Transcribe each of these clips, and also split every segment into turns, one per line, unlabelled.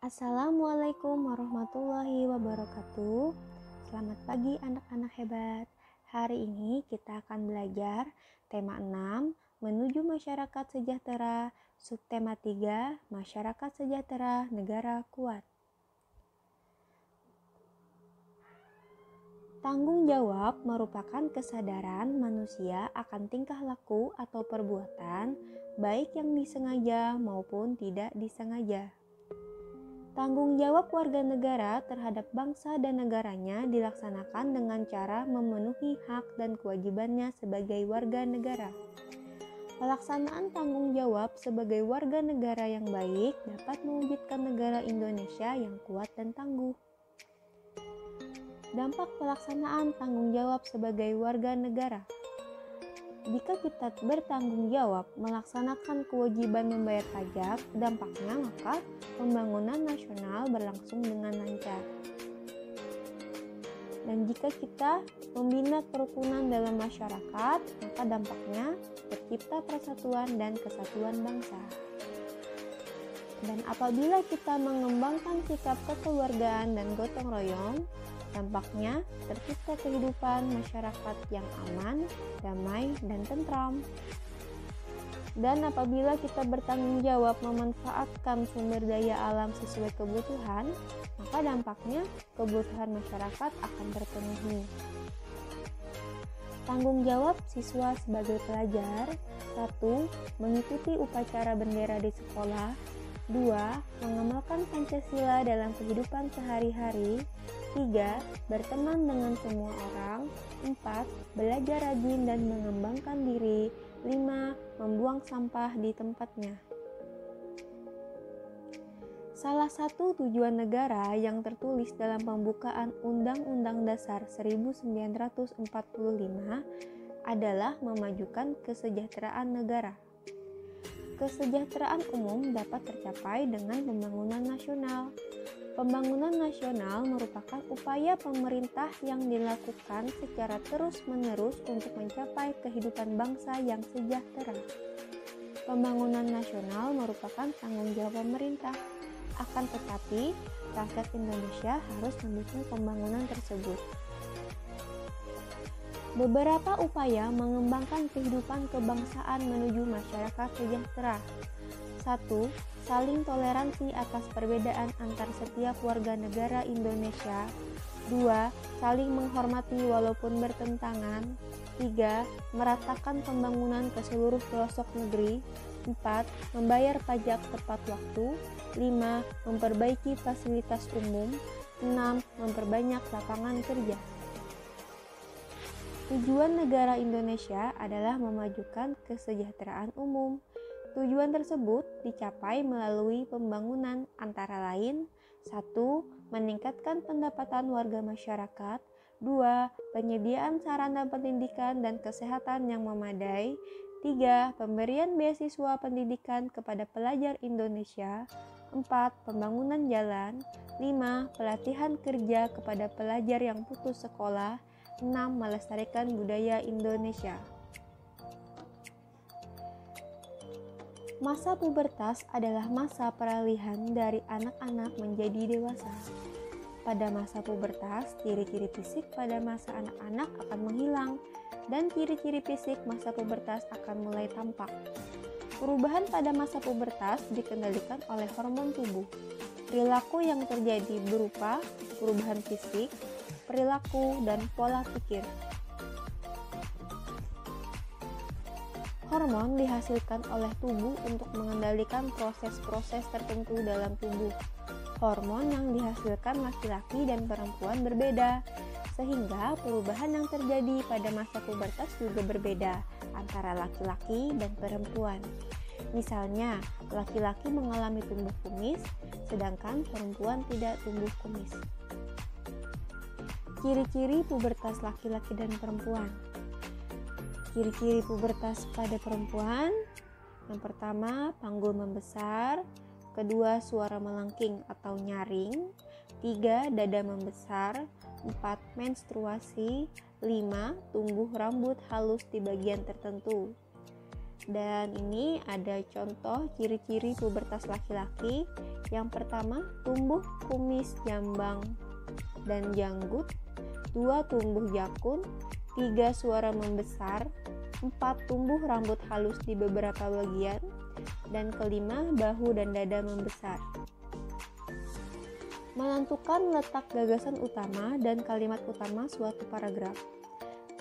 Assalamualaikum warahmatullahi wabarakatuh. Selamat pagi anak-anak hebat. Hari ini kita akan belajar tema 6, menuju masyarakat sejahtera, subtema 3, masyarakat sejahtera, negara kuat. Tanggung jawab merupakan kesadaran manusia akan tingkah laku atau perbuatan, baik yang disengaja maupun tidak disengaja. Tanggung jawab warga negara terhadap bangsa dan negaranya dilaksanakan dengan cara memenuhi hak dan kewajibannya sebagai warga negara. Pelaksanaan tanggung jawab sebagai warga negara yang baik dapat mewujudkan negara Indonesia yang kuat dan tangguh. Dampak pelaksanaan tanggung jawab sebagai warga negara. Jika kita bertanggung jawab melaksanakan kewajiban membayar pajak, dampaknya maka pembangunan nasional berlangsung dengan lancar. Dan jika kita membina kerukunan dalam masyarakat, maka dampaknya tercipta persatuan dan kesatuan bangsa. Dan apabila kita mengembangkan sikap kekeluargaan dan gotong royong, dampaknya tercipta kehidupan masyarakat yang aman, damai, dan tentram. Dan apabila kita bertanggung jawab memanfaatkan sumber daya alam sesuai kebutuhan, maka dampaknya kebutuhan masyarakat akan terpenuhi. Tanggung jawab siswa sebagai pelajar: 1. Mengikuti upacara bendera di sekolah. 2. Mengamalkan Pancasila dalam kehidupan sehari-hari. 3. Berteman dengan semua orang. 4. Belajar rajin dan mengembangkan diri. 5. Membuang sampah di tempatnya. Salah satu tujuan negara yang tertulis dalam pembukaan Undang-Undang Dasar 1945 adalah memajukan kesejahteraan negara. Kesejahteraan umum dapat tercapai dengan pembangunan nasional. Pembangunan nasional merupakan upaya pemerintah yang dilakukan secara terus-menerus untuk mencapai kehidupan bangsa yang sejahtera. Pembangunan nasional merupakan tanggung jawab pemerintah. Akan tetapi, rakyat Indonesia harus mendukung pembangunan tersebut. Beberapa upaya mengembangkan kehidupan kebangsaan menuju masyarakat sejahtera. 1. Saling toleransi atas perbedaan antar setiap warga negara Indonesia. 2. Saling menghormati walaupun bertentangan. 3. Meratakan pembangunan ke seluruh pelosok negeri. 4. Membayar pajak tepat waktu. 5. Memperbaiki fasilitas umum. 6. Memperbanyak lapangan kerja. Tujuan negara Indonesia adalah memajukan kesejahteraan umum. Tujuan tersebut dicapai melalui pembangunan antara lain: 1. Meningkatkan pendapatan warga masyarakat. 2. Penyediaan sarana pendidikan dan kesehatan yang memadai. 3. Pemberian beasiswa pendidikan kepada pelajar Indonesia. 4. Pembangunan jalan. 5. Pelatihan kerja kepada pelajar yang putus sekolah. 6. Melestarikan budaya Indonesia. Masa pubertas adalah masa peralihan dari anak-anak menjadi dewasa. Pada masa pubertas, ciri-ciri fisik pada masa anak-anak akan menghilang dan ciri-ciri fisik masa pubertas akan mulai tampak. Perubahan pada masa pubertas dikendalikan oleh hormon tubuh. Perilaku yang terjadi berupa perubahan fisik, perilaku, dan pola pikir. Hormon dihasilkan oleh tubuh untuk mengendalikan proses-proses tertentu dalam tubuh. Hormon yang dihasilkan laki-laki dan perempuan berbeda, sehingga perubahan yang terjadi pada masa pubertas juga berbeda antara laki-laki dan perempuan. Misalnya, laki-laki mengalami tumbuh kumis, sedangkan perempuan tidak tumbuh kumis. Ciri-ciri pubertas laki-laki dan perempuan. Ciri-ciri pubertas pada perempuan: yang pertama, panggul membesar. Kedua, suara melengking atau nyaring. 3. Dada membesar. 4. Menstruasi. 5. Tumbuh rambut halus di bagian tertentu. Dan ini ada contoh ciri-ciri pubertas laki-laki. Yang pertama, tumbuh kumis jambang dan janggut. 2. Tumbuh jakun. 3. Suara membesar. 4. Tumbuh rambut halus di beberapa bagian. Dan kelima, bahu dan dada membesar. Menentukan letak gagasan utama dan kalimat utama suatu paragraf.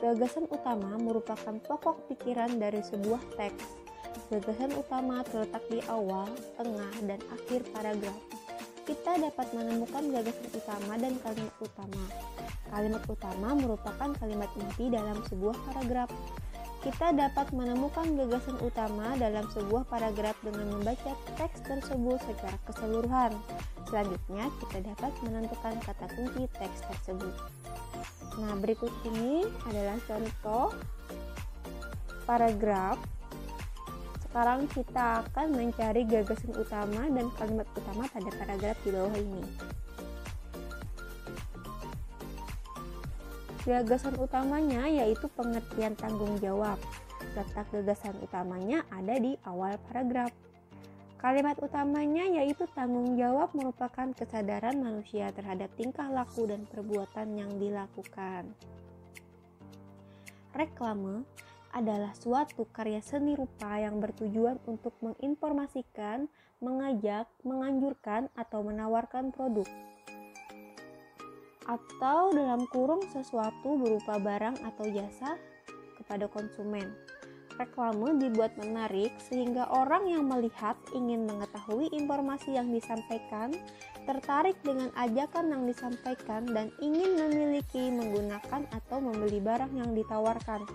Gagasan utama merupakan pokok pikiran dari sebuah teks. Gagasan utama terletak di awal, tengah, dan akhir paragraf. Kita dapat menemukan gagasan utama dan kalimat utama. Kalimat utama merupakan kalimat inti dalam sebuah paragraf. Kita dapat menemukan gagasan utama dalam sebuah paragraf dengan membaca teks tersebut secara keseluruhan. Selanjutnya, kita dapat menentukan kata kunci teks tersebut. Nah, berikut ini adalah contoh paragraf. Sekarang kita akan mencari gagasan utama dan kalimat utama pada paragraf di bawah ini. Gagasan utamanya yaitu pengertian tanggung jawab. Letak gagasan utamanya ada di awal paragraf. Kalimat utamanya yaitu tanggung jawab merupakan kesadaran manusia terhadap tingkah laku dan perbuatan yang dilakukan. Reklame adalah suatu karya seni rupa yang bertujuan untuk menginformasikan, mengajak, menganjurkan, atau menawarkan produk. Atau dalam kurung sesuatu berupa barang atau jasa kepada konsumen. Reklame dibuat menarik sehingga orang yang melihat ingin mengetahui informasi yang disampaikan, tertarik dengan ajakan yang disampaikan, dan ingin memiliki, menggunakan, atau membeli barang yang ditawarkan.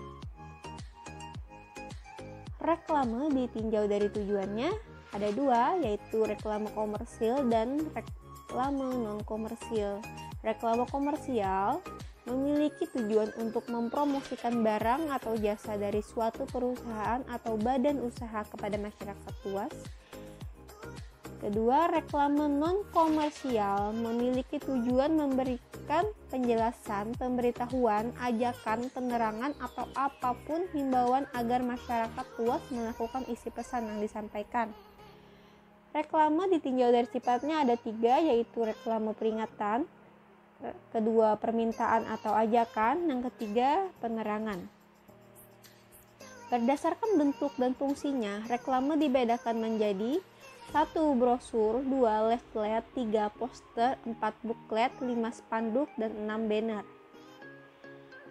Reklame ditinjau dari tujuannya, ada dua, yaitu reklame komersil dan reklame non-komersil. Reklame komersial memiliki tujuan untuk mempromosikan barang atau jasa dari suatu perusahaan atau badan usaha kepada masyarakat luas. Kedua, reklame non-komersial memiliki tujuan memberikan penjelasan, pemberitahuan, ajakan, penerangan, atau apapun himbauan agar masyarakat luas melakukan isi pesan yang disampaikan. Reklame ditinjau dari sifatnya ada tiga, yaitu reklame peringatan, kedua permintaan atau ajakan, yang ketiga penerangan. Berdasarkan bentuk dan fungsinya, reklame dibedakan menjadi 1. Brosur, 2. Leaflet, 3. Poster, 4. Buklet, 5. Spanduk, dan 6. Banner.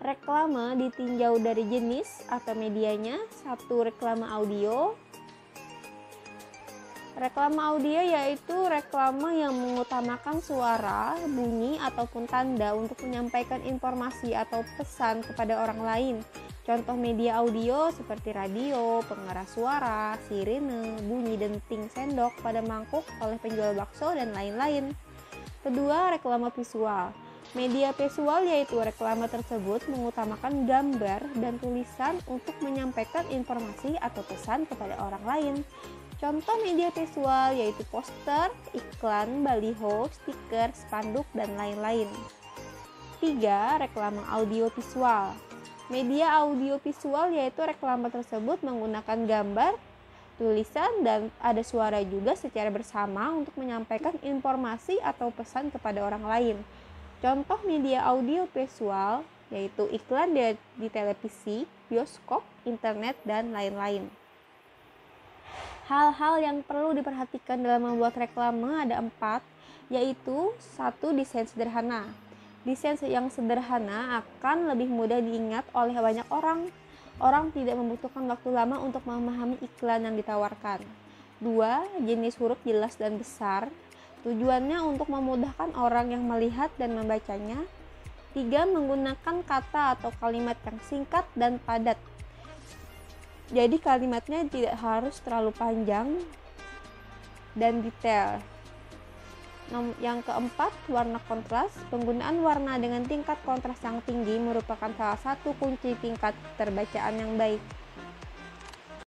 Reklame ditinjau dari jenis atau medianya. 1. Reklame audio. Reklame audio yaitu reklame yang mengutamakan suara, bunyi, ataupun tanda untuk menyampaikan informasi atau pesan kepada orang lain. Contoh media audio seperti radio, pengeras suara, sirine, bunyi denting sendok pada mangkuk oleh penjual bakso, dan lain-lain. Kedua, reklame visual. Media visual yaitu reklame tersebut mengutamakan gambar dan tulisan untuk menyampaikan informasi atau pesan kepada orang lain. Contoh media visual yaitu poster, iklan, baliho, stiker, spanduk, dan lain-lain. 3. Reklame audiovisual. Media audiovisual yaitu reklame tersebut menggunakan gambar, tulisan, dan ada suara juga secara bersama untuk menyampaikan informasi atau pesan kepada orang lain. Contoh media audiovisual yaitu iklan di televisi, bioskop, internet, dan lain-lain. Hal-hal yang perlu diperhatikan dalam membuat reklame ada 4, yaitu 1. Desain sederhana. Desain yang sederhana akan lebih mudah diingat oleh banyak orang. Orang tidak membutuhkan waktu lama untuk memahami iklan yang ditawarkan. 2. Jenis huruf jelas dan besar. Tujuannya untuk memudahkan orang yang melihat dan membacanya. 3. Menggunakan kata atau kalimat yang singkat dan padat. Jadi kalimatnya tidak harus terlalu panjang dan detail. Yang keempat, warna kontras. Penggunaan warna dengan tingkat kontras yang tinggi merupakan salah satu kunci tingkat keterbacaan yang baik.